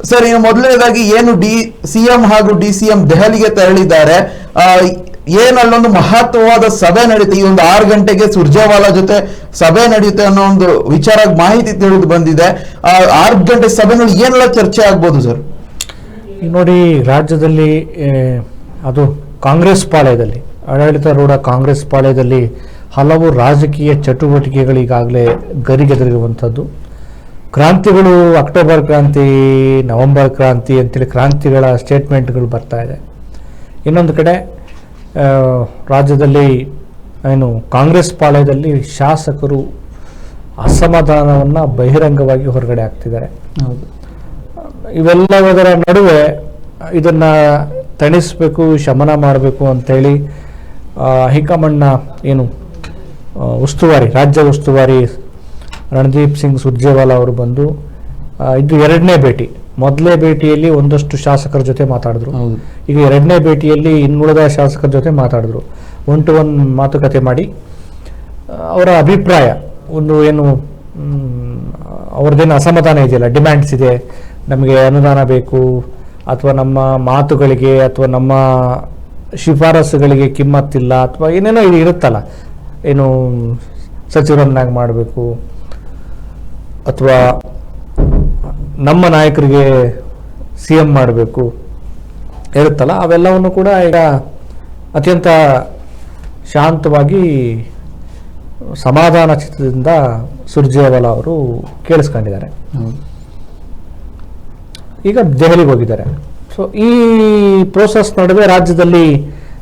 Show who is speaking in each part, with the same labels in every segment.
Speaker 1: Sir, ಇನ್ನು ಮೊದಲನೇದಾಗಿ ಏನು ಸಿಎಂ ಹಾಗೂ DCM ದೆಹಲಿಗೆ ತೆರಳಿದ್ದಾರೆ. ಏನಲ್ಲೊಂದು ಮಹತ್ವವಾದ ಸಭೆ ನಡೀತೆ. ಈ ಒಂದು 6 ಗಂಟೆಗೆ ಸುರ್ಜೇವಾಲಾ ಜೊತೆ ಸಭೆ ನಡೆಯುತ್ತೆ ಅನ್ನೋ ಒಂದು ವಿಚಾರ ಮಾಹಿತಿ ತಿಳಿದು ಬಂದಿದೆ. 6 ಗಂಟೆ ಸಭೆನಲ್ಲಿ ಏನೆಲ್ಲ ಚರ್ಚೆ ಆಗ್ಬೋದು ಸರ್?
Speaker 2: ನೋಡಿ, ರಾಜ್ಯದಲ್ಲಿ ಅದು ಕಾಂಗ್ರೆಸ್ ಪಾಳ್ಯದಲ್ಲಿ, ಆಡಳಿತಾರೂಢ ಕಾಂಗ್ರೆಸ್ ಪಾಳ್ಯದಲ್ಲಿ ಹಲವು ರಾಜಕೀಯ ಚಟುವಟಿಕೆಗಳು ಈಗಾಗಲೇ ಗರಿಗೆದರಿರುವಂಥದ್ದು. ಕ್ರಾಂತಿಗಳು, ಅಕ್ಟೋಬರ್ ಕ್ರಾಂತಿ, ನವೆಂಬರ್ ಕ್ರಾಂತಿ ಅಂತೇಳಿ ಕ್ರಾಂತಿಗಳ ಸ್ಟೇಟ್ಮೆಂಟ್ಗಳು ಬರ್ತಾ ಇದೆ. ಇನ್ನೊಂದು ಕಡೆ ರಾಜ್ಯದಲ್ಲಿ ಏನು ಕಾಂಗ್ರೆಸ್ ಪಾಳ್ಯದಲ್ಲಿ ಶಾಸಕರು ಅಸಮಾಧಾನವನ್ನು ಬಹಿರಂಗವಾಗಿ ಹೊರಗಡೆ ಆಗ್ತಿದ್ದಾರೆ. ಇವೆಲ್ಲದರ ನಡುವೆ ಇದನ್ನು ತಣಿಸಬೇಕು, ಶಮನ ಮಾಡಬೇಕು ಅಂಥೇಳಿ ಹೈಕಮಾಂಡ್ನ ಏನು ಉಸ್ತುವಾರಿ, ರಾಜ್ಯ ಉಸ್ತುವಾರಿ ರಣದೀಪ್ ಸಿಂಗ್ ಸುರ್ಜೇವಾಲಾ ಅವರು ಬಂದು, ಇದು 2ನೇ ಭೇಟಿ. ಮೊದಲನೇ ಭೇಟಿಯಲ್ಲಿ ಒಂದಷ್ಟು ಶಾಸಕರ ಜೊತೆ ಮಾತಾಡಿದ್ರು. ಈಗ 2ನೇ ಭೇಟಿಯಲ್ಲಿ ಇನ್ನುಳಿದ ಶಾಸಕರ ಜೊತೆ ಮಾತಾಡಿದ್ರು. 1-to-1 ಮಾತುಕತೆ ಮಾಡಿ ಅವರ ಅಭಿಪ್ರಾಯ, ಒಂದು ಏನು ಅವ್ರದ್ದೇನು ಅಸಮಾಧಾನ ಇದೆಯಲ್ಲ, ಡಿಮ್ಯಾಂಡ್ಸ್ ಇದೆ, ನಮಗೆ ಅನುದಾನ ಬೇಕು, ಅಥವಾ ನಮ್ಮ ಮಾತುಗಳಿಗೆ ಅಥವಾ ನಮ್ಮ ಶಿಫಾರಸುಗಳಿಗೆ ಕಿಮ್ಮತ್ತಿಲ್ಲ, ಅಥವಾ ಏನೇನೋ ಇದು ಇರುತ್ತಲ್ಲ, ಏನು ಸಚಿವರನ್ನಾಗಿ ಮಾಡಬೇಕು, ಅಥವಾ ನಮ್ಮ ನಾಯಕರಿಗೆ CM ಮಾಡಬೇಕು ಇರುತ್ತಲ್ಲ, ಅವೆಲ್ಲವನ್ನು ಕೂಡ ಈಗ ಅತ್ಯಂತ ಶಾಂತವಾಗಿ ಸಮಾಧಾನ ಚಿತ್ತದಿಂದ ಸುರ್ಜೇವಾಲಾ ಅವರು ಕೇಳಿಸ್ಕೊಂಡಿದ್ದಾರೆ. ಈಗ ದೆಹಲಿಗೆ ಹೋಗಿದ್ದಾರೆ. ಸೊ ಈ ಪ್ರೋಸೆಸ್ ನಡುವೆ ರಾಜ್ಯದಲ್ಲಿ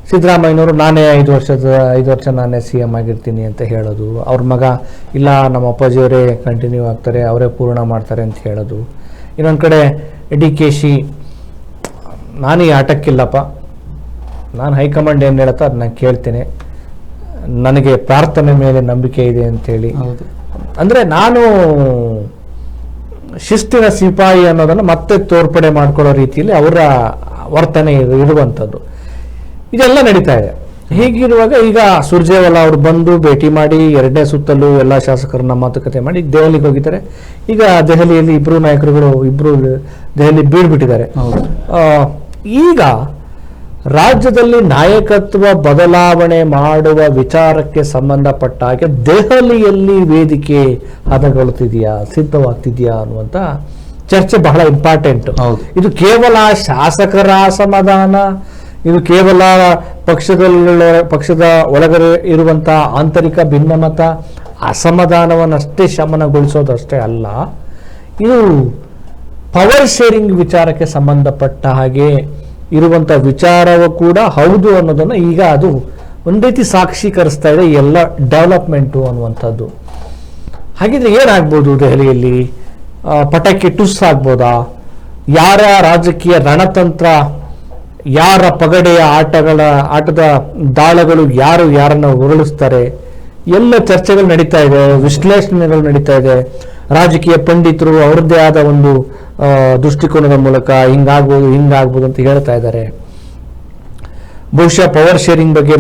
Speaker 2: ಸಿದ್ದರಾಮಯ್ಯನವರು ನಾನೇ 5 ವರ್ಷ ನಾನೇ CM ಆಗಿರ್ತೀನಿ ಅಂತ ಹೇಳೋದು, ಅವ್ರ ಮಗ ಇಲ್ಲ ನಮ್ಮ ಅಪ್ಪಾಜಿಯವರೇ ಕಂಟಿನ್ಯೂ ಆಗ್ತಾರೆ, ಅವರೇ ಪೂರ್ಣ ಮಾಡ್ತಾರೆ ಅಂತ ಹೇಳೋದು. ಇನ್ನೊಂದು ಕಡೆ DKC ನಾನು ಈ ಆಟಕ್ಕಿಲ್ಲಪ್ಪ, ನಾನು ಹೈಕಮಾಂಡ್ ಏನು ಹೇಳುತ್ತೋ ಅದನ್ನ ಕೇಳ್ತೇನೆ, ನನಗೆ ಪ್ರಾರ್ಥನೆ ಮೇಲೆ ನಂಬಿಕೆ ಇದೆ ಅಂತೇಳಿ. ಅಂದರೆ ನಾನು ಶಿಸ್ತಿನ ಸಿಪಾಯಿ ಅನ್ನೋದನ್ನು ಮತ್ತೆ ತೋರ್ಪಡೆ ಮಾಡ್ಕೊಳ್ಳೋ ರೀತಿಯಲ್ಲಿ ಅವರ ವರ್ತನೆ ಇರುವಂಥದ್ದು ಇದೆಲ್ಲ ನಡೀತಾ ಇದೆ. ಹೀಗಿರುವಾಗ ಈಗ ಸುರ್ಜೇವಾಲಾ ಅವರು ಬಂದು ಭೇಟಿ ಮಾಡಿ 2ನೇ ಸುತ್ತಲೂ ಎಲ್ಲ ಶಾಸಕರನ್ನ ಮಾತುಕತೆ ಮಾಡಿ ದೆಹಲಿಗೆ ಹೋಗಿದ್ದಾರೆ. ಈಗ ದೆಹಲಿಯಲ್ಲಿ ಇಬ್ಬರು ನಾಯಕರುಗಳು ದೆಹಲಿ ಬೀಳ್ಬಿಟ್ಟಿದ್ದಾರೆ. ಈಗ ರಾಜ್ಯದಲ್ಲಿ ನಾಯಕತ್ವ ಬದಲಾವಣೆ ಮಾಡುವ ವಿಚಾರಕ್ಕೆ ಸಂಬಂಧಪಟ್ಟ ಹಾಗೆ ದೆಹಲಿಯಲ್ಲಿ ವೇದಿಕೆ ಹದಗೊಳ್ತಿದೆಯಾ, ಸಿದ್ಧವಾಗ್ತಿದೆಯಾ ಅನ್ನುವಂಥ ಚರ್ಚೆ ಬಹಳ ಇಂಪಾರ್ಟೆಂಟ್. ಇದು ಕೇವಲ ಶಾಸಕರ ಅಸಮಾಧಾನ, ಇದು ಕೇವಲ ಪಕ್ಷದ ಒಳಗಡೆ ಇರುವಂತಹ ಆಂತರಿಕ ಭಿನ್ನಮತ ಅಸಮಾಧಾನವನ್ನಷ್ಟೇ ಶಮನಗೊಳಿಸೋದಷ್ಟೇ ಅಲ್ಲ, ಇದು ಪವರ್ ಶೇರಿಂಗ್ ವಿಚಾರಕ್ಕೆ ಸಂಬಂಧಪಟ್ಟ ಹಾಗೆ ಇರುವಂಥ ವಿಚಾರವೂ ಕೂಡ ಹೌದು ಅನ್ನೋದನ್ನು ಈಗ ಅದು ಒಂದು ರೀತಿ ಸಾಕ್ಷೀಕರಿಸ್ತಾ ಇದೆ ಎಲ್ಲ ಡೆವಲಪ್ಮೆಂಟು ಅನ್ನುವಂಥದ್ದು. ಹಾಗಿದ್ರೆ ಏನಾಗ್ಬೋದು ದೆಹಲಿಯಲ್ಲಿ? ಪಟಾಕಿ ಟುಸ್ ಆಗ್ಬೋದಾ? ಯಾರ ರಾಜಕೀಯ ರಣತಂತ್ರ, ಯಾರ ಪಗಡೆಯ ಆಟದ ದಾಳಗಳು ಯಾರನ್ನ ಉರುಳಿಸ್ತಾರೆ, ಎಲ್ಲ ಚರ್ಚೆಗಳು ನಡೀತಾ ಇದೆ, ವಿಶ್ಲೇಷಣೆಗಳು ನಡೀತಾ ಇದೆ. ರಾಜಕೀಯ ಪಂಡಿತರು ಅವರದ್ದೇ ಆದ ಒಂದು ದೃಷ್ಟಿಕೋನದ ಮೂಲಕ ಹಿಂಗಾಗ್ಬೋದು ಅಂತ ಹೇಳ್ತಾ ಇದ್ದಾರೆ. ಬಹುಶಃ ಪವರ್ ಶೇರಿಂಗ್ ಬಗ್ಗೆ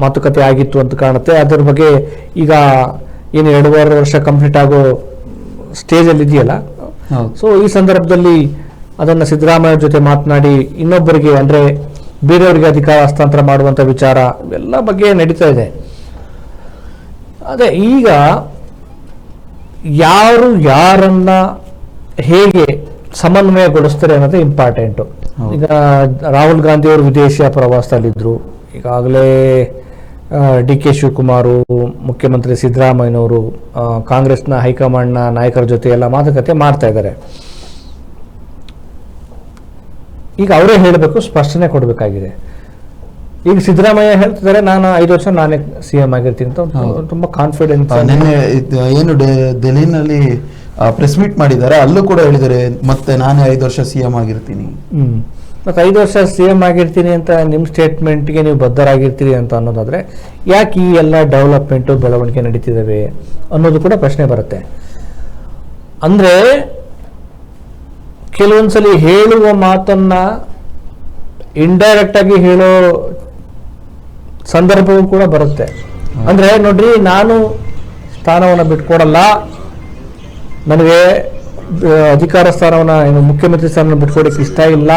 Speaker 2: ಮಾತುಕತೆ ಆಗಿತ್ತು ಅಂತ ಕಾಣುತ್ತೆ. ಅದರ ಬಗ್ಗೆ ಈಗ ಏನು 2.5 ವರ್ಷ ಕಂಪ್ಲೀಟ್ ಆಗೋ ಸ್ಟೇಜಲ್ಲಿ ಇದೆಯಲ್ಲ. ಸೊ ಈ ಸಂದರ್ಭದಲ್ಲಿ ಅದನ್ನು ಸಿದ್ದರಾಮಯ್ಯ ಜೊತೆ ಮಾತನಾಡಿ ಇನ್ನೊಬ್ಬರಿಗೆ, ಅಂದರೆ ಬೇರೆಯವರಿಗೆ ಅಧಿಕಾರ ಹಸ್ತಾಂತರ ಮಾಡುವಂಥ ವಿಚಾರ ಎಲ್ಲ ಬಗ್ಗೆ ನಡೀತಾ ಇದೆ. ಅದೇ ಈಗ ಯಾರನ್ನ ಹೇಗೆ ಸಮನ್ವಯಗೊಳಿಸ್ತಾರೆ ಅನ್ನೋದೇ ಇಂಪಾರ್ಟೆಂಟು. ಈಗ ರಾಹುಲ್ ಗಾಂಧಿ ಅವರು ವಿದೇಶಿಯ ಪ್ರವಾಸದಲ್ಲಿದ್ದರು. ಈಗಾಗಲೇ DK ಶಿವಕುಮಾರ್, ಮುಖ್ಯಮಂತ್ರಿ ಸಿದ್ದರಾಮಯ್ಯನವರು ಕಾಂಗ್ರೆಸ್ನ ಹೈಕಮಾಂಡ್ನ ನಾಯಕರ ಜೊತೆ ಎಲ್ಲ ಮಾತುಕತೆ ಮಾಡ್ತಾ ಇದ್ದಾರೆ. ಈಗ ಅವರೇ ಹೇಳಬೇಕು, ಸ್ಪಷ್ಟನೆ ಕೊಡಬೇಕಾಗಿದೆ. ಈಗ ಸಿದ್ದರಾಮಯ್ಯ ಹೇಳ್ತಿದ್ದಾರೆ ನಾನು 5 ವರ್ಷ ನಾನೇ CM ಆಗಿರ್ತೀನಿ ಅಂತ ತುಂಬಾ ಕಾನ್ಫಿಡೆನ್ಸ್.
Speaker 1: ಏನು ದೆಹಲಿನಲ್ಲಿ ಪ್ರೆಸ್ ಮೀಟ್ ಮಾಡಿದ್ದಾರೆ, ಅಲ್ಲೂ ಕೂಡ ಹೇಳಿದ್ದಾರೆ ಮತ್ತೆ ನಾನೇ 5 ವರ್ಷ CM ಆಗಿರ್ತೀನಿ.
Speaker 2: ಮತ್ತೆ 5 ವರ್ಷ CM ಆಗಿರ್ತೀನಿ ಅಂತ ನಿಮ್ಮ ಸ್ಟೇಟ್ಮೆಂಟ್ಗೆ ನೀವು ಬದ್ಧರಾಗಿರ್ತೀರಿ ಅಂತ ಅನ್ನೋದಾದ್ರೆ ಯಾಕೆ ಈ ಎಲ್ಲ ಡೆವಲಪ್ಮೆಂಟು ಬೆಳವಣಿಗೆ ನಡೀತಿದ್ದಾವೆ ಅನ್ನೋದು ಕೂಡ ಪ್ರಶ್ನೆ ಬರುತ್ತೆ. ಅಂದ್ರೆ ಕೆಲವೊಂದ್ಸಲಿ ಹೇಳುವ ಮಾತನ್ನ ಇಂಡೈರೆಕ್ಟ್ ಆಗಿ ಹೇಳೋ ಸಂದರ್ಭವೂ ಕೂಡ ಬರುತ್ತೆ. ಅಂದ್ರೆ ನೋಡ್ರಿ, ನಾನು ಸ್ಥಾನವನ್ನು ಬಿಟ್ಕೊಡಲ್ಲ, ನನಗೆ ಅಧಿಕಾರ ಸ್ಥಾನವನ್ನ ಏನು ಮುಖ್ಯಮಂತ್ರಿ ಸ್ಥಾನ ಬಿಟ್ಕೊಡಕ್ಕೆ ಇಷ್ಟ ಇಲ್ಲ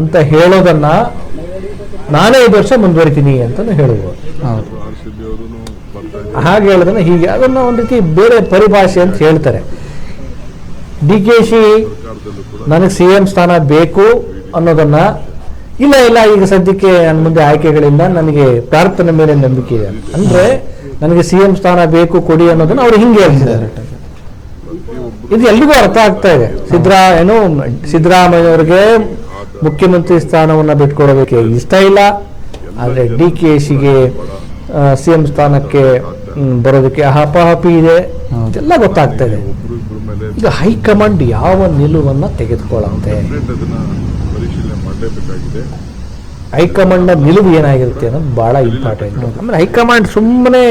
Speaker 2: ಅಂತ ಹೇಳೋದನ್ನ ನಾನೇ 5 ವರ್ಷ ಮುಂದುವರಿತೀನಿ ಅಂತ ಹೇಳುವುದು.
Speaker 1: ಹೌದು.
Speaker 2: ಹಾಗೆ ಹೇಳೋದನ್ನ ಹೀಗೆ ಅದನ್ನ ಒಂದು ರೀತಿ ಬೇರೆ ಪರಿಭಾಷೆ ಅಂತ ಹೇಳ್ತಾರೆ. DKC ನನಗೆ CM ಸ್ಥಾನ ಬೇಕು ಅನ್ನೋದನ್ನ ಇಲ್ಲ ಈಗ ಸದ್ಯಕ್ಕೆ ನನ್ನ ಮುಂದೆ ಆಯ್ಕೆಗಳಿಲ್ಲ, ನನಗೆ ಪ್ರಾರ್ಥನೆ ಮೇಲೆ ನಂಬಿಕೆ ಇದೆ ಅಂದ್ರೆ ನನಗೆ CM ಸ್ಥಾನ ಬೇಕು ಕೊಡಿ ಅನ್ನೋದನ್ನ ಅವ್ರು ಹಿಂಗೆ ಹೇಳ್ತಿದ್ದಾರೆ. ಇದು ಎಲ್ರಿಗೂ ಅರ್ಥ ಆಗ್ತಾ ಇದೆ. ಸಿದ್ದರಾಮಯ್ಯವ್ರಿಗೆ ಮುಖ್ಯಮಂತ್ರಿ ಸ್ಥಾನವನ್ನ ಬಿಟ್ಕೊಡೋದಕ್ಕೆ ಇಷ್ಟ ಇಲ್ಲ, ಆದ್ರೆ DKCಗೆ CM ಸ್ಥಾನಕ್ಕೆ ಬರೋದಕ್ಕೆ ಹಪಾಹಪಿ ಇದೆ, ಇದೆಲ್ಲ ಗೊತ್ತಾಗ್ತಾ ಇದೆ. ಈಗ ಹೈಕಮಾಂಡ್ ಯಾವ ನಿಲುವನ್ನ ತೆಗೆದುಕೊಳ್ಳುತ್ತೆ, ಹೈಕಮಾಂಡ್ ನಿಲುವು ಏನಾಗಿರುತ್ತೆ ಅನ್ನೋದು ಬಹಳ ಇಂಪಾರ್ಟೆಂಟ್. ಆಮೇಲೆ ಹೈಕಮಾಂಡ್ ಸುಮ್ಮನೆ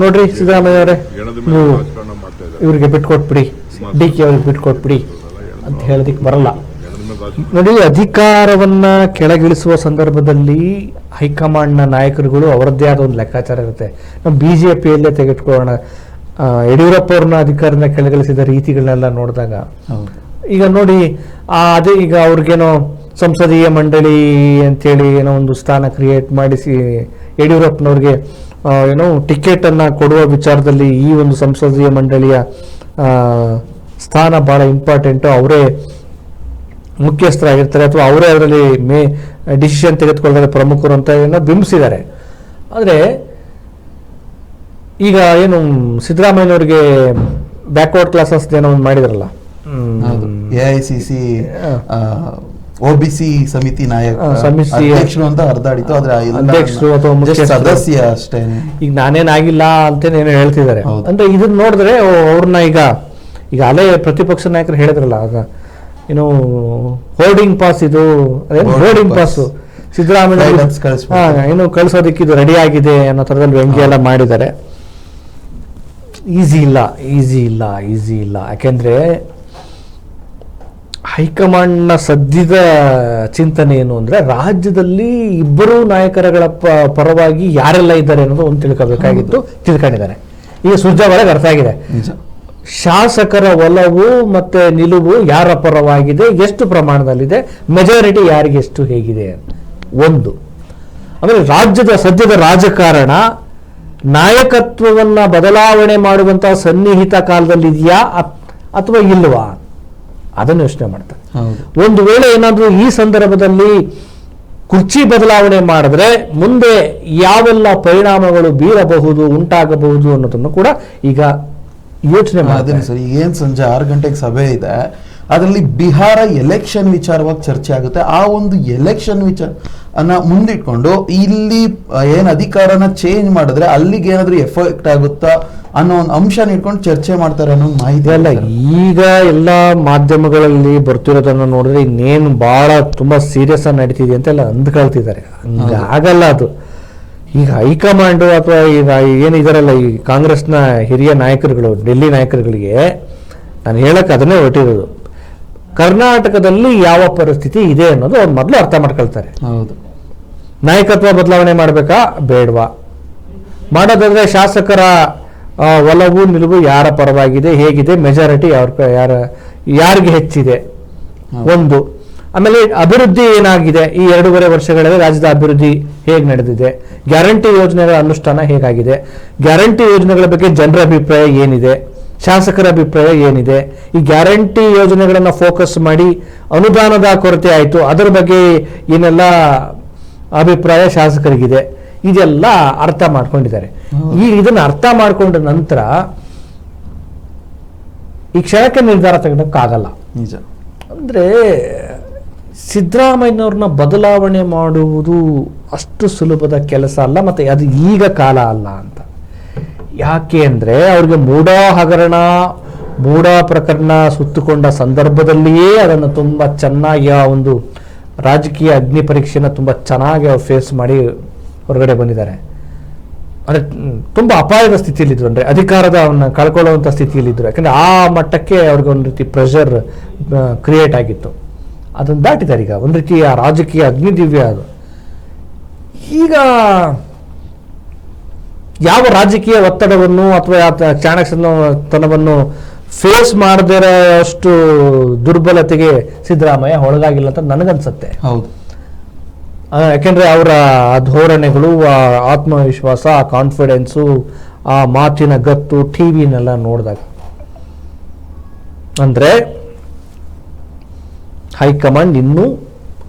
Speaker 2: ನೋಡ್ರಿ ಸಿದ್ದರಾಮಯ್ಯ ಅವರೇ ನೀವು ಇವ್ರಿಗೆ ಬಿಟ್ಕೊಟ್ಬಿಡಿ, DK ಅವ್ರಿಗೆ ಬಿಟ್ಕೊಟ್ಬಿಡಿ ಅಂತ ಹೇಳೋದಕ್ಕೆ ಬರಲ್ಲ. ನೋಡಿ, ಅಧಿಕಾರವನ್ನ ಕೆಳಗಿಳಿಸುವ ಸಂದರ್ಭದಲ್ಲಿ ಹೈಕಮಾಂಡ್ನ ನಾಯಕರುಗಳು ಅವರದ್ದೇ ಆದ ಒಂದು ಲೆಕ್ಕಾಚಾರ ಇರುತ್ತೆ. ನಾವು BJPಯಲ್ಲೇ ತೆಗೆದುಕೊಳ್ಳೋಣ, ಯಡಿಯೂರಪ್ಪ ಅವ್ರನ್ನ ಅಧಿಕಾರನ ಕೆಳಗಿಳಿಸಿದ ರೀತಿಗಳನ್ನೆಲ್ಲ ನೋಡಿದಾಗ ಈಗ ನೋಡಿ ಅದೇ ಈಗ ಅವ್ರಿಗೇನೋ ಸಂಸದೀಯ ಮಂಡಳಿ ಅಂತೇಳಿ ಏನೋ ಒಂದು ಸ್ಥಾನ ಕ್ರಿಯೇಟ್ ಮಾಡಿಸಿ ಯಡಿಯೂರಪ್ಪನವ್ರಿಗೆ ಏನೋ ಟಿಕೆಟ್ ಅನ್ನ ಕೊಡುವ ವಿಚಾರದಲ್ಲಿ ಈ ಒಂದು ಸಂಸದೀಯ ಮಂಡಳಿಯ ಸ್ಥಾನ ಬಹಳ ಇಂಪಾರ್ಟೆಂಟು, ಅವರೇ ಮುಖ್ಯಸ್ಥರಾಗಿರ್ತಾರೆ ಅಥವಾ ಅವರೇ ಅದರಲ್ಲಿ ಡಿಸಿಷನ್ ತೆಗೆದುಕೊಳ್ಳೋದ್ರೆ ಪ್ರಮುಖರು ಅಂತ ಏನೋ ಬಿಂಬಿಸಿದ್ದಾರೆ. ಆದರೆ ಈಗ ಏನು ಸಿದ್ದರಾಮಯ್ಯನವ್ರಿಗೆ ಬ್ಯಾಕ್ವರ್ಡ್ ಕ್ಲಾಸಸ್ ಏನೋ ಒಂದು ಮಾಡಿದ್ರಲ್ಲ,
Speaker 1: AICC OBC ಸಮಿತಿ ನಾಯಕ ಅಧ್ಯಕ್ಷರು ಅಂತ ಹರಿದಾಡಿತು, ಆದ್ರೆ
Speaker 2: ಅಧ್ಯಕ್ಷರು ಅಥವಾ ಮುಖ್ಯ
Speaker 1: ಸದಸ್ಯ ಅಷ್ಟೇ.
Speaker 2: ಈಗ ನಾನೇನಾಗಿಲ್ಲ ಅಂತ ಏನೋ ಹೇಳ್ತಿದ್ದಾರೆ. ಅಂದ್ರೆ ಇದನ್ನ ನೋಡಿದ್ರೆ ಅವ್ರನ್ನ ಈಗ ಅಲೆ ಪ್ರತಿಪಕ್ಷ ನಾಯಕರು ಹೇಳಿದ್ರಲ್ಲ, ಆಗ ಏನು ಹೋರ್ಡಿಂಗ್ ಪಾಸ್, ಇದು ಹೋರ್ಡಿಂಗ್ ಪಾಸ್ ಸಿದ್ದರಾಮಯ್ಯ ಏನು ಕಳಿಸೋದಕ್ಕೆ ಇದು ರೆಡಿ ಆಗಿದೆ ಅನ್ನೋ ಥರದಲ್ಲಿ ವ್ಯಂಗ್ಯ ಎಲ್ಲ ಮಾಡಿದ್ದಾರೆ. ಈಸಿ ಇಲ್ಲ. ಯಾಕೆಂದ್ರೆ ಹೈಕಮಾಂಡ್ನ ಸದ್ಯದ ಚಿಂತನೆ ಏನು ಅಂದ್ರೆ ರಾಜ್ಯದಲ್ಲಿ ಇಬ್ಬರು ನಾಯಕರುಗಳ ಪರವಾಗಿ ಯಾರೆಲ್ಲ ಇದ್ದಾರೆ ಅನ್ನೋದು ಒಂದು ತಿಳ್ಕೋಬೇಕಾಗಿತ್ತು, ತಿಳ್ಕೊಂಡಿದ್ದಾರೆ. ಈಗ ಸುರ್ಜಾವಾಲಾಗೆ ಅರ್ಥ ಆಗಿದೆ. ಶಾಸಕರ ಒಲವು ಮತ್ತೆ ನಿಲುವು ಯಾರ ಪರವಾಗಿದೆ, ಎಷ್ಟು ಪ್ರಮಾಣದಲ್ಲಿದೆ, ಮೆಜಾರಿಟಿ ಯಾರಿಗೆ ಎಷ್ಟು ಹೇಗಿದೆ ಒಂದು. ಆಮೇಲೆ ರಾಜ್ಯದ ಸದ್ಯದ ರಾಜಕಾರಣ ನಾಯಕತ್ವವನ್ನ ಬದಲಾವಣೆ ಮಾಡುವಂತಹ ಸನ್ನಿಹಿತ ಕಾಲದಲ್ಲಿ ಇದೆಯಾ ಅಥವಾ ಇಲ್ವಾ ಅದನ್ನು ಯೋಚನೆ ಮಾಡ್ತಾರೆ. ಒಂದು ವೇಳೆ ಏನಾದರೂ ಈ ಸಂದರ್ಭದಲ್ಲಿ ಕುರ್ಚಿ ಬದಲಾವಣೆ ಮಾಡಿದ್ರೆ ಮುಂದೆ ಯಾವೆಲ್ಲ ಪರಿಣಾಮಗಳು ಬೀರಬಹುದು, ಉಂಟಾಗಬಹುದು ಅನ್ನೋದನ್ನು ಕೂಡ ಈಗ ಯೋಚನೆ ಮಾಡಿದ್ರೆ
Speaker 1: ಸರ್. ಏನ್ ಸಂಜೆ 6 ಗಂಟೆಗೆ ಸಭೆ ಇದೆ, ಅದರಲ್ಲಿ ಬಿಹಾರ ಎಲೆಕ್ಷನ್ ವಿಚಾರವಾಗಿ ಚರ್ಚೆ ಆಗುತ್ತೆ. ಆ ಒಂದು ಎಲೆಕ್ಷನ್ ವಿಚಾರ ಮುಂದಿಟ್ಕೊಂಡು ಇಲ್ಲಿ ಏನ್ ಅಧಿಕಾರನ ಚೇಂಜ್ ಮಾಡಿದ್ರೆ ಅಲ್ಲಿಗೆ ಏನಾದ್ರೂ ಎಫೆಕ್ಟ್ ಆಗುತ್ತಾ ಅನ್ನೋ ಒಂದು ಅಂಶ ಇಟ್ಕೊಂಡು ಚರ್ಚೆ ಮಾಡ್ತಾರೆ ಅನ್ನೋ ಮಾಹಿತಿ
Speaker 2: ಅಲ್ಲ. ಈಗ ಎಲ್ಲಾ ಮಾಧ್ಯಮಗಳಲ್ಲಿ ಬರ್ತಿರೋದನ್ನ ನೋಡಿದ್ರೆ ಇನ್ನೇನು ಬಹಳ ತುಂಬಾ ಸೀರಿಯಸ್ ಆಗಿ ನಡೀತಿದೆ ಅಂತ ಎಲ್ಲ ಅಂದ್ಕೊಳ್ತಿದ್ದಾರೆ. ಆಗಲ್ಲ ಅದು. ಈಗ ಹೈಕಮಾಂಡ್ ಅಥವಾ ಈಗ ಏನಿದಾರಲ್ಲ ಈ ಕಾಂಗ್ರೆಸ್ನ ಹಿರಿಯ ನಾಯಕರುಗಳು, ಡೆಲ್ಲಿ ನಾಯಕರುಗಳಿಗೆ ನಾನು ಹೇಳಕ್ ಅದನ್ನೇ ಹೊರಟಿರೋದು, ಕರ್ನಾಟಕದಲ್ಲಿ ಯಾವ ಪರಿಸ್ಥಿತಿ ಇದೆ ಅನ್ನೋದು ಅವ್ರು ಮೊದಲು ಅರ್ಥ ಮಾಡ್ಕೊಳ್ತಾರೆ.
Speaker 1: ಹೌದು.
Speaker 2: ನಾಯಕತ್ವ ಬದಲಾವಣೆ ಮಾಡಬೇಕಾ ಬೇಡವಾ, ಮಾಡೋದಾದ್ರೆ ಶಾಸಕರ ಒಲವು ನಿಲುವು ಯಾರ ಪರವಾಗಿದೆ, ಹೇಗಿದೆ, ಮೆಜಾರಿಟಿ ಯಾರಿಗೆ ಹೆಚ್ಚಿದೆ ಒಂದು. ಆಮೇಲೆ ಅಭಿವೃದ್ಧಿ ಏನಾಗಿದೆ, ಈ 2.5 ವರ್ಷಗಳಲ್ಲಿ ರಾಜ್ಯದ ಅಭಿವೃದ್ಧಿ ಹೇಗೆ ನಡೆದಿದೆ, ಗ್ಯಾರಂಟಿ ಯೋಜನೆಗಳ ಅನುಷ್ಠಾನ ಹೇಗಾಗಿದೆ, ಗ್ಯಾರಂಟಿ ಯೋಜನೆಗಳ ಬಗ್ಗೆ ಜನರ ಅಭಿಪ್ರಾಯ ಏನಿದೆ, ಶಾಸಕರ ಅಭಿಪ್ರಾಯ ಏನಿದೆ, ಈ ಗ್ಯಾರಂಟಿ ಯೋಜನೆಗಳನ್ನ ಫೋಕಸ್ ಮಾಡಿ ಅನುದಾನದ ಕೊರತೆ ಆಯಿತು, ಅದರ ಬಗ್ಗೆ ಏನೆಲ್ಲ ಅಭಿಪ್ರಾಯ ಶಾಸಕರಿಗಿದೆ, ಇದೆಲ್ಲ ಅರ್ಥ ಮಾಡ್ಕೊಂಡಿದ್ದಾರೆ. ಈ ಇದನ್ನ ಅರ್ಥ ಮಾಡ್ಕೊಂಡ ನಂತರ ಈ ಕ್ಷಣಕ್ಕೆ ನಿರ್ಧಾರ ತೆಗೆದಕ್ಕಾಗಲ್ಲ.
Speaker 1: ನಿಜ.
Speaker 2: ಅಂದ್ರೆ ಸಿದ್ದರಾಮಯ್ಯನವ್ರನ್ನ ಬದಲಾವಣೆ ಮಾಡುವುದು ಅಷ್ಟು ಸುಲಭದ ಕೆಲಸ ಅಲ್ಲ, ಮತ್ತೆ ಅದು ಈಗ ಕಾಲ ಅಲ್ಲ ಅಂತ. ಯಾಕೆ ಅಂದ್ರೆ ಅವ್ರಿಗೆ ಮೂಡಾ ಹಗರಣ, ಮೂಡಾ ಪ್ರಕರಣ ಸುತ್ತುಕೊಂಡ ಸಂದರ್ಭದಲ್ಲಿಯೇ ಅದನ್ನು ತುಂಬಾ ಚೆನ್ನಾಗಿ ಆ ಒಂದು ರಾಜಕೀಯ ಅಗ್ನಿ ಪರೀಕ್ಷೆನ ತುಂಬಾ ಚೆನ್ನಾಗಿ ಅವ್ರು ಫೇಸ್ ಮಾಡಿ ಹೊರಗಡೆ ಬಂದಿದ್ದಾರೆ. ಅಂದ್ರೆ ತುಂಬಾ ಅಪಾಯದ ಸ್ಥಿತಿಯಲ್ಲಿದ್ರು, ಅಂದ್ರೆ ಅಧಿಕಾರದ ಅವನ್ನ ಕಳ್ಕೊಳ್ಳುವಂತ ಸ್ಥಿತಿಯಲ್ಲಿದ್ರು. ಯಾಕಂದ್ರೆ ಆ ಮಟ್ಟಕ್ಕೆ ಅವ್ರಿಗೆ ಒಂದು ರೀತಿ ಪ್ರೆಷರ್ ಕ್ರಿಯೇಟ್ ಆಗಿತ್ತು. ಅದನ್ನು ದಾಟಿದ್ದಾರೆ. ಈಗ ಒಂದು ರೀತಿಯ ರಾಜಕೀಯ ಅಗ್ನಿದಿವ್ಯ ಅದು. ಈಗ ಯಾವ ರಾಜಕೀಯ ಒತ್ತಡವನ್ನು ಅಥವಾ ಚಾಣಕ್ಷತನವನ್ನು ಫೇಸ್ ಮಾಡದಿರೋ ಅಷ್ಟು ದುರ್ಬಲತೆಗೆ ಸಿದ್ದರಾಮಯ್ಯ ಒಳಗಾಗಿಲ್ಲ ಅಂತ ನನಗನ್ಸುತ್ತೆ.
Speaker 1: ಹೌದು.
Speaker 2: ಯಾಕೆಂದ್ರೆ ಅವರ ಧೋರಣೆಗಳು, ಆ ಆತ್ಮವಿಶ್ವಾಸ, ಆ ಕಾನ್ಫಿಡೆನ್ಸು, ಆ ಮಾತಿನ ಗತ್ತು, ಟಿವಿನೆಲ್ಲ ನೋಡಿದಾಗ ಅಂದ್ರೆ ಹೈಕಮಾಂಡ್ ಇನ್ನೂ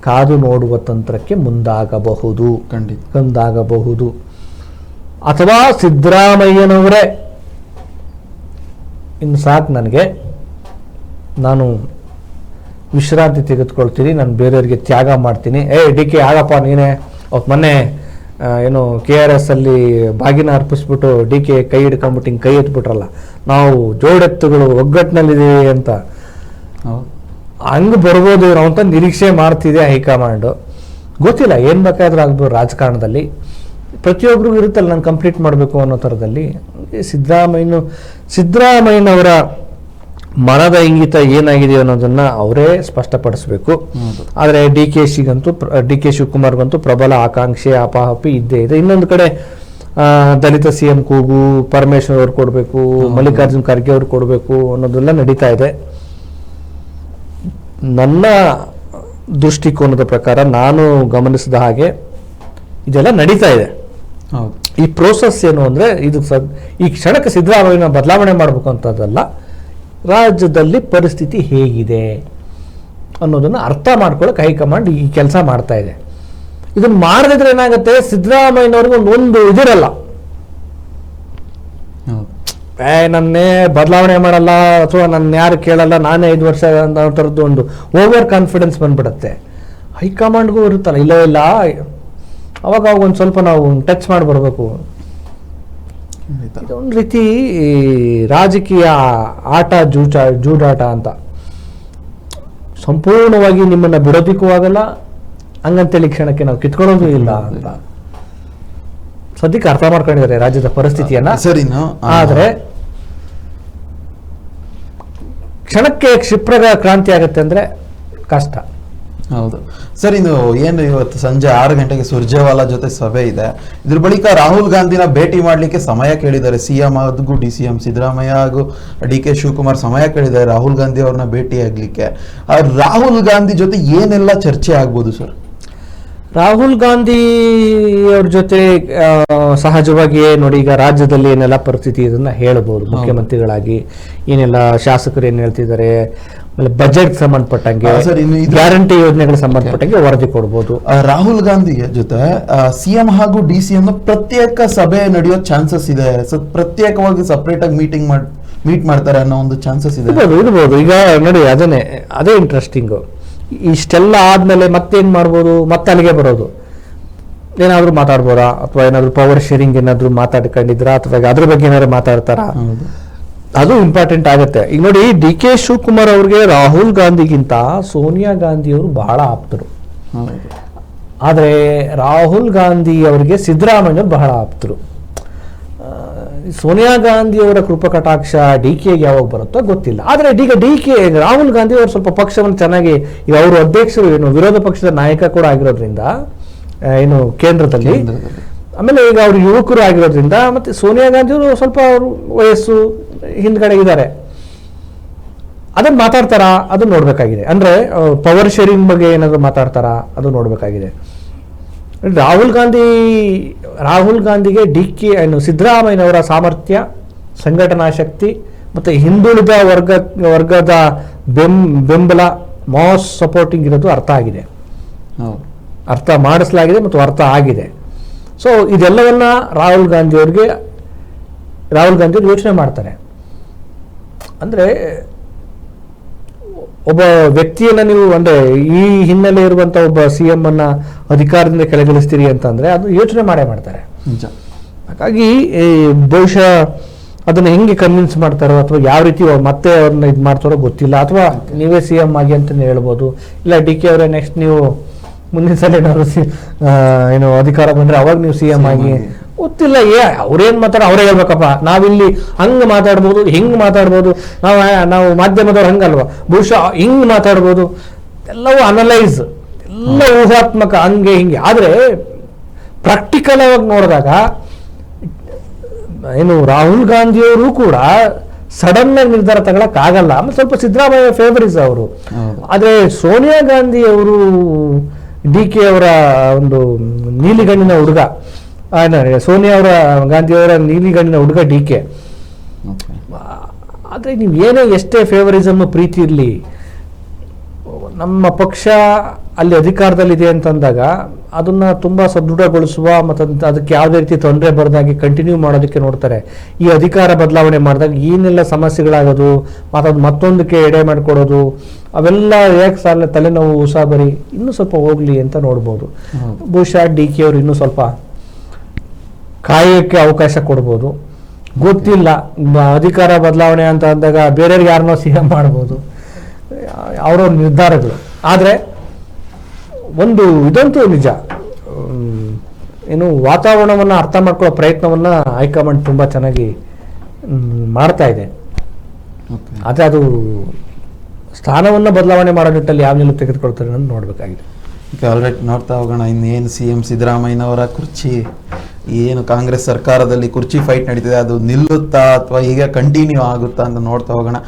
Speaker 2: ಕಾದು ನೋಡುವ ತಂತ್ರಕ್ಕೆ ಮುಂದಾಗಬಹುದು. ಅಥವಾ ಸಿದ್ದರಾಮಯ್ಯನವರೇ ಇನ್ನು ಸಾಕು ನನಗೆ, ನಾನು ವಿಶ್ರಾಂತಿ ತೆಗೆದುಕೊಳ್ತೀನಿ, ನಾನು ಬೇರೆಯವರಿಗೆ ತ್ಯಾಗ ಮಾಡ್ತೀನಿ, ಡಿ ಕೆ ಆಗಪ್ಪ ನೀನೇ ಅವತ್ತು ಮೊನ್ನೆ ಏನು KRS ಅಲ್ಲಿ ಬಾಗಿನ ಅರ್ಪಿಸ್ಬಿಟ್ಟು ಡಿ ಕೆ ಕೈ ಹಿಡ್ಕೊಂಡ್ಬಿಟ್ಟು ಹಿಂಗೆ ಕೈ ಎತ್ಬಿಟ್ರಲ್ಲ, ನಾವು ಜೋಡೆತ್ತುಗಳು ಒಗ್ಗಟ್ಟಿನಲ್ಲಿದ್ದೀವಿ ಅಂತ, ಹಂಗೆ ಬರ್ಬೋದು ಇರೋ ಅಂತ ನಿರೀಕ್ಷೆ ಮಾಡ್ತಿದೆ ಹೈಕಮಾಂಡು. ಗೊತ್ತಿಲ್ಲ, ಏನು ಬೇಕಾದ್ರೂ ಆಗ್ಬೋದು ರಾಜಕಾರಣದಲ್ಲಿ, ಪ್ರತಿಯೊಬ್ಬರಿಗೂ ಇರುತ್ತಲ್ಲ ನಾನು ಕಂಪ್ಲೀಟ್ ಮಾಡಬೇಕು ಅನ್ನೋ ಥರದಲ್ಲಿ. ಸಿದ್ದರಾಮಯ್ಯನವರ ಮನದ ಇಂಗಿತ ಏನಾಗಿದೆ ಅನ್ನೋದನ್ನ ಅವರೇ ಸ್ಪಷ್ಟಪಡಿಸಬೇಕು. ಆದರೆ ಡಿ ಕೆ ಶಿವಕುಮಾರ್ಗಂತೂ ಪ್ರಬಲ ಆಕಾಂಕ್ಷೆ, ಅಪಾಹಪಿ ಇದ್ದೇ ಇದೆ. ಇನ್ನೊಂದು ಕಡೆ ದಲಿತ CM ಕೂಗು, ಪರಮೇಶ್ವರ್ ಅವ್ರು ಕೊಡಬೇಕು, ಮಲ್ಲಿಕಾರ್ಜುನ್ ಖರ್ಗೆ ಅವ್ರು ಕೊಡಬೇಕು ಅನ್ನೋದೆಲ್ಲ ನಡೀತಾ ಇದೆ. ನನ್ನ ದೃಷ್ಟಿಕೋನದ ಪ್ರಕಾರ, ನಾನು ಗಮನಿಸಿದ ಹಾಗೆ ಇದೆಲ್ಲ ನಡೀತಾ ಇದೆ. ಈ ಪ್ರೋಸೆಸ್ ಏನು ಅಂದ್ರೆ, ಇದು ಈ ಕ್ಷಣಕ್ಕೆ ಸಿದ್ದರಾಮಯ್ಯನ ಬದಲಾವಣೆ ಮಾಡಬೇಕು ಅಂತದಲ್ಲ, ರಾಜ್ಯದಲ್ಲಿ ಪರಿಸ್ಥಿತಿ ಹೇಗಿದೆ ಅನ್ನೋದನ್ನು ಅರ್ಥ ಮಾಡ್ಕೊಳ್ಳೋಕೆ ಹೈಕಮಾಂಡ್ ಈ ಕೆಲಸ ಮಾಡ್ತಾ ಇದೆ. ಇದನ್ನು ಮಾಡದಿದ್ರೆ ಏನಾಗುತ್ತೆ, ಸಿದ್ದರಾಮಯ್ಯನವ್ರಿಗೆ ಒಂದು ಇದಿರಲ್ಲ, ನನ್ನೇ ಬದಲಾವಣೆ ಮಾಡಲ್ಲ ಅಥವಾ ನನ್ನ ಯಾರು ಕೇಳಲ್ಲ, ನಾನೇ 5 ವರ್ಷ ಅನ್ನೋ ಥರದ್ದು ಒಂದು ಓವರ್ ಕಾನ್ಫಿಡೆನ್ಸ್ ಬಂದ್ಬಿಡುತ್ತೆ. ಹೈಕಮಾಂಡ್ಗೂ ಇರುತ್ತಲ್ಲ, ಇಲ್ಲ ಅವಾಗ ಒಂದು ಸ್ವಲ್ಪ ನಾವು ಟಚ್ ಮಾಡಿ ಬರಬೇಕು. ಇದೊಂದು ರೀತಿ ರಾಜಕೀಯ ಆಟ, ಜೂಜಾಟ ಅಂತ. ಸಂಪೂರ್ಣವಾಗಿ ನಿಮ್ಮನ್ನ ಬಿಡೋದಿಕ್ಕೂ ಆಗಲ್ಲ, ಹಂಗಂತೇಳಿ ಕ್ಷಣಕ್ಕೆ ನಾವು ಕಿತ್ಕೊಳ್ಳೋದು ಇಲ್ಲ ಅಂತ ಸದ್ಯಕ್ಕೆ ಅರ್ಥ ಮಾಡ್ಕೊಂಡಿದ್ದಾರೆ ರಾಜ್ಯದ ಪರಿಸ್ಥಿತಿಯನ್ನ. ಆದ್ರೆ ಕ್ಷಣಕ್ಕೆ ಕ್ಷಿಪ್ರ ಕ್ರಾಂತಿ ಆಗುತ್ತೆ ಅಂದ್ರೆ ಕಷ್ಟ.
Speaker 1: ಹೌದು ಸರ್, ಇದು ಏನು ಇವತ್ತು ಸಂಜೆ 6 ಗಂಟೆಗೆ ಸುರ್ಜೇವಾಲಾ ಜೊತೆ ಸಭೆ ಇದೆ. ಇದ್ರ ಬಳಿಕ ರಾಹುಲ್ ಗಾಂಧಿನ ಭೇಟಿ ಮಾಡ್ಲಿಕ್ಕೆ ಸಮಯ ಕೇಳಿದ್ದಾರೆ CM ಹಾಗೂ DCM ಸಿದ್ದರಾಮಯ್ಯ ಹಾಗೂ DK ಶಿವಕುಮಾರ್ ಸಮಯ ಕೇಳಿದ್ದಾರೆ ರಾಹುಲ್ ಗಾಂಧಿ ಅವ್ರನ್ನ ಭೇಟಿ ಆಗ್ಲಿಕ್ಕೆ. ರಾಹುಲ್ ಗಾಂಧಿ ಜೊತೆ ಏನೆಲ್ಲ ಚರ್ಚೆ ಆಗ್ಬೋದು ಸರ್?
Speaker 2: ರಾಹುಲ್ ಗಾಂಧಿ ಅವ್ರ ಜೊತೆ ಸಹಜವಾಗಿ ನೋಡಿ, ಈಗ ರಾಜ್ಯದಲ್ಲಿ ಏನೆಲ್ಲ ಪರಿಸ್ಥಿತಿ ಇದನ್ನ ಹೇಳ್ಬೋದು. ಮುಖ್ಯಮಂತ್ರಿಗಳಾಗಿ ಏನೆಲ್ಲ ಶಾಸಕರು ಏನ್ ಹೇಳ್ತಿದ್ದಾರೆ, ಆಮೇಲೆ ಬಜೆಟ್ ಸಂಬಂಧಪಟ್ಟಂಗೆ, ಗ್ಯಾರಂಟಿ ಯೋಜನೆಗಳಿಗೆ ಸಂಬಂಧಪಟ್ಟಂಗೆ ವರದಿ ಕೊಡ್ಬೋದು.
Speaker 1: ರಾಹುಲ್ ಗಾಂಧಿ ಜೊತೆ CM ಹಾಗೂ DCM ಪ್ರತ್ಯೇಕ ಸಭೆ ನಡೆಯೋ ಚಾನ್ಸಸ್ ಇದೆ, ಪ್ರತ್ಯೇಕವಾಗಿ ಸಪರೇಟ್ ಆಗಿ ಮೀಟ್ ಮಾಡ್ತಾರೆ ಅನ್ನೋ ಒಂದು ಚಾನ್ಸಸ್ ಇದೆ.
Speaker 2: ಇರ್ಬೋದು. ಈಗ ನೋಡಿ, ಅದೇ ಇಂಟ್ರೆಸ್ಟಿಂಗು. ಇಷ್ಟೆಲ್ಲ ಆದ್ಮೇಲೆ ಮತ್ತೇನ್ ಮಾಡ್ಬೋದು, ಮತ್ತೆ ಅಲ್ಲಿಗೆ ಬರೋದು, ಏನಾದ್ರು ಮಾತಾಡ್ಬೋದಾ, ಅಥವಾ ಏನಾದ್ರು ಪವರ್ ಶೇರಿಂಗ್ ಏನಾದ್ರು ಮಾತಾಡ್ಕೊಂಡಿದ್ರ, ಅಥವಾ ಅದ್ರ ಬಗ್ಗೆ ಏನಾದ್ರು ಮಾತಾಡ್ತಾರ, ಅದು ಇಂಪಾರ್ಟೆಂಟ್ ಆಗುತ್ತೆ. ಈಗ ನೋಡಿ, DK ಶಿವಕುಮಾರ್ ಅವ್ರಿಗೆ ರಾಹುಲ್ ಗಾಂಧಿಗಿಂತ ಸೋನಿಯಾ ಗಾಂಧಿ ಅವರು ಬಹಳ ಆಪ್ತರು. ಆದ್ರೆ ರಾಹುಲ್ ಗಾಂಧಿ ಅವರಿಗೆ ಸಿದ್ದರಾಮಯ್ಯ ಬಹಳ ಆಪ್ತರು. ಸೋನಿಯಾ ಗಾಂಧಿ ಅವರ ಕೃಪಕಟಾಕ್ಷ DKಗೆ ಯಾವಾಗ ಬರುತ್ತೋ ಗೊತ್ತಿಲ್ಲ. ಆದ್ರೆ ಈಗ ರಾಹುಲ್ ಗಾಂಧಿ ಅವರು ಸ್ವಲ್ಪ ಪಕ್ಷವನ್ನು ಚೆನ್ನಾಗಿ, ಈಗ ಅವರು ಅಧ್ಯಕ್ಷರು, ಏನು ವಿರೋಧ ಪಕ್ಷದ ನಾಯಕ ಕೂಡ ಆಗಿರೋದ್ರಿಂದ, ಏನು ಕೇಂದ್ರದಲ್ಲಿ, ಆಮೇಲೆ ಈಗ ಅವರು ಯುವಕರು ಆಗಿರೋದ್ರಿಂದ, ಮತ್ತೆ ಸೋನಿಯಾ ಗಾಂಧಿ ಅವರು ಸ್ವಲ್ಪ ಅವರು ವಯಸ್ಸು ಹಿಂದ್ಗಡೆ ಇದ್ದಾರೆ. ಅದನ್ನ ಮಾತಾಡ್ತಾರಾ, ಅದು ನೋಡ್ಬೇಕಾಗಿದೆ. ಅಂದ್ರೆ ಪವರ್ ಶೇರಿಂಗ್ ಬಗ್ಗೆ ಏನಾದ್ರು ಮಾತಾಡ್ತಾರಾ, ಅದು ನೋಡ್ಬೇಕಾಗಿದೆ. ರಾಹುಲ್ ಗಾಂಧಿಗೆ ಸಿದ್ದರಾಮಯ್ಯನವರ ಸಾಮರ್ಥ್ಯ, ಸಂಘಟನಾ ಶಕ್ತಿ ಮತ್ತೆ ಹಿಂದುಳಿದ ವರ್ಗದ ಬೆಂಬಲ, ಮಾಸ್ ಸಪೋರ್ಟಿಂಗ್ ಇರೋದು ಅರ್ಥ ಆಗಿದೆ, ಅರ್ಥ ಮಾಡಿಸಲಾಗಿದೆ ಮತ್ತು ಅರ್ಥ ಆಗಿದೆ. ಸೊ ಇದೆಲ್ಲವನ್ನ ರಾಹುಲ್ ಗಾಂಧಿ ಅವ್ರು ಯೋಚನೆ ಮಾಡ್ತಾರೆ. ಅಂದ್ರೆ ಒಬ್ಬ ವ್ಯಕ್ತಿಯನ್ನ ನೀವು, ಅಂದ್ರೆ ಈ ಹಿನ್ನೆಲೆ ಇರುವಂತ ಒಬ್ಬ CM ಅನ್ನ ಅಧಿಕಾರದಿಂದ ಕೆಳಗಿಳಿಸ್ತೀರಿ ಅಂತಂದ್ರೆ ಅದು ಯೋಚನೆ ಮಾಡ್ತಾರೆ. ಹಾಗಾಗಿ ಬಹುಶಃ ಅದನ್ನ ಹೆಂಗೆ ಕನ್ವಿನ್ಸ್ ಮಾಡ್ತಾರೋ, ಅಥವಾ ಯಾವ ರೀತಿ ಮತ್ತೆ ಅವ್ರನ್ನ ಇದು ಮಾಡ್ತಾರೋ ಗೊತ್ತಿಲ್ಲ. ಅಥವಾ ನೀವೇ CM ಆಗಿ ಅಂತ ಹೇಳ್ಬೋದು, ಇಲ್ಲ DK ಅವರೇ ನೆಕ್ಸ್ಟ್ ನೀವು ಮುಂದಿನ ಸಲ ಏನಾದ್ರು ಏನು ಅಧಿಕಾರ ಬಂದ್ರೆ ಅವಾಗ ನೀವು CM ಆಗಿ, ಗೊತ್ತಿಲ್ಲ. ಅವ್ರೇನ್ ಮಾತಾಡ ಅವರೇ ಹೇಳ್ಬೇಕಪ್ಪ. ನಾವಿಲ್ಲಿ ಹಂಗ್ ಮಾತಾಡ್ಬೋದು, ಹಿಂಗ್ ಮಾತಾಡ್ಬೋದು, ನಾವು ಮಾಧ್ಯಮದವ್ರು ಹಂಗಲ್ವಾ, ಬಹುಶಃ ಹಿಂಗ್ ಮಾತಾಡ್ಬೋದು, ಎಲ್ಲವೂ ಅನಲೈಸ್, ಎಲ್ಲ ಊಹಾತ್ಮಕ, ಹಂಗೆ ಹಿಂಗೆ. ಆದ್ರೆ ಪ್ರಾಕ್ಟಿಕಲ್ ಆಗಿ ನೋಡಿದಾಗ ಏನು ರಾಹುಲ್ ಗಾಂಧಿಯವರು ಕೂಡ ಸಡನ್ ಆಗಿ ನಿರ್ಧಾರ ತಗೊಳಕ್ ಆಗಲ್ಲ. ಆಮೇಲೆ ಸ್ವಲ್ಪ ಸಿದ್ದರಾಮಯ್ಯ ಫೇವರಿಸ್ ಅವರು. ಆದ್ರೆ ಸೋನಿಯಾ ಗಾಂಧಿ ಅವರು ಡಿ ಕೆ ಅವರ ಒಂದು ನೀಲಿಗಣ್ಣಿನ ಹುಡುಗ, ಸೋನಿಯಾ ಗಾಂಧಿ ಅವರ ನೀಲಿಗಣ್ಣಿನ ಹುಡುಗ ಡಿ ಕೆ. ಆದ್ರೆ ನೀವು ಏನೇ ಎಷ್ಟೇ ಫೇವರಿಸಮ್ ಪ್ರೀತಿ ಇರಲಿ, ನಮ್ಮ ಪಕ್ಷ ಅಲ್ಲಿ ಅಧಿಕಾರದಲ್ಲಿದೆ ಅಂತಂದಾಗ ಅದನ್ನ ತುಂಬಾ ಸದೃಢಗೊಳಿಸುವ ಮತ್ತು ಅದಕ್ಕೆ ಯಾವುದೇ ರೀತಿ ತೊಂದರೆ ಬರದಾಗಿ ಕಂಟಿನ್ಯೂ ಮಾಡೋದಕ್ಕೆ ನೋಡ್ತಾರೆ. ಈ ಅಧಿಕಾರ ಬದಲಾವಣೆ ಮಾಡಿದಾಗ ಏನೆಲ್ಲ ಸಮಸ್ಯೆಗಳಾಗೋದು, ಮತ್ತು ಅದು ಮತ್ತೊಂದಕ್ಕೆ ಎಡೆ ಮಾಡಿಕೊಡೋದು, ಅವೆಲ್ಲ ಯಾಕೆ ಸಾಲ ತಲೆನೋವು ಉಸಾಬರಿ ಇನ್ನೂ ಸ್ವಲ್ಪ ಹೋಗ್ಲಿ ಅಂತ ನೋಡ್ಬೋದು. ಬಹುಶಃ ಡಿ ಕೆ ಅವರು ಇನ್ನೂ ಸ್ವಲ್ಪ ಕಾಯಕ್ಕೆ ಅವಕಾಶ ಕೊಡ್ಬೋದು, ಗೊತ್ತಿಲ್ಲ. ಅಧಿಕಾರ ಬದಲಾವಣೆ ಅಂತ ಅಂದಾಗ ಬೇರೆಯವ್ರಿಗೆ ಯಾರನ್ನೋ ಸಿಎಂ ಮಾಡ್ಬೋದು, ಅವರ ನಿರ್ಧಾರಗಳು. ಆದರೆ ಒಂದು ಇದಂತೂ ನಿಜ, ಏನು ವಾತಾವರಣವನ್ನು ಅರ್ಥ ಮಾಡ್ಕೊಳ್ಳೋ ಪ್ರಯತ್ನವನ್ನು ಹೈಕಮಾಂಡ್ ತುಂಬ ಚೆನ್ನಾಗಿ ಮಾಡ್ತಾ ಇದೆ. ಆದರೆ ಅದು ಸ್ಥಾನವನ್ನು ಬದಲಾವಣೆ ಮಾಡೋ ನಿಟ್ಟಲ್ಲಿ ಯಾವ ನಿಲುವು ತೆಗೆದುಕೊಳ್ತಾರೆ ಅನ್ನೋದು ನೋಡಬೇಕಾಗಿದೆ.
Speaker 1: ಆಲ್ರೆಡಿ ನೋಡ್ತಾ ಹೋಗೋಣ ಇನ್ನೇನು CM ಸಿದ್ದರಾಮಯ್ಯನವರ ಕುರ್ಚಿ, ಏನು ಕಾಂಗ್ರೆಸ್ ಸರ್ಕಾರದಲ್ಲಿ ಕುರ್ಚಿ ಫೈಟ್ ನಡೀತಿದೆ ಅದು ನಿಲ್ಲುತ್ತಾ ಅಥವಾ ಈಗ ಕಂಟಿನ್ಯೂ ಆಗುತ್ತಾ ಅಂತ ನೋಡ್ತಾ ಹೋಗೋಣ.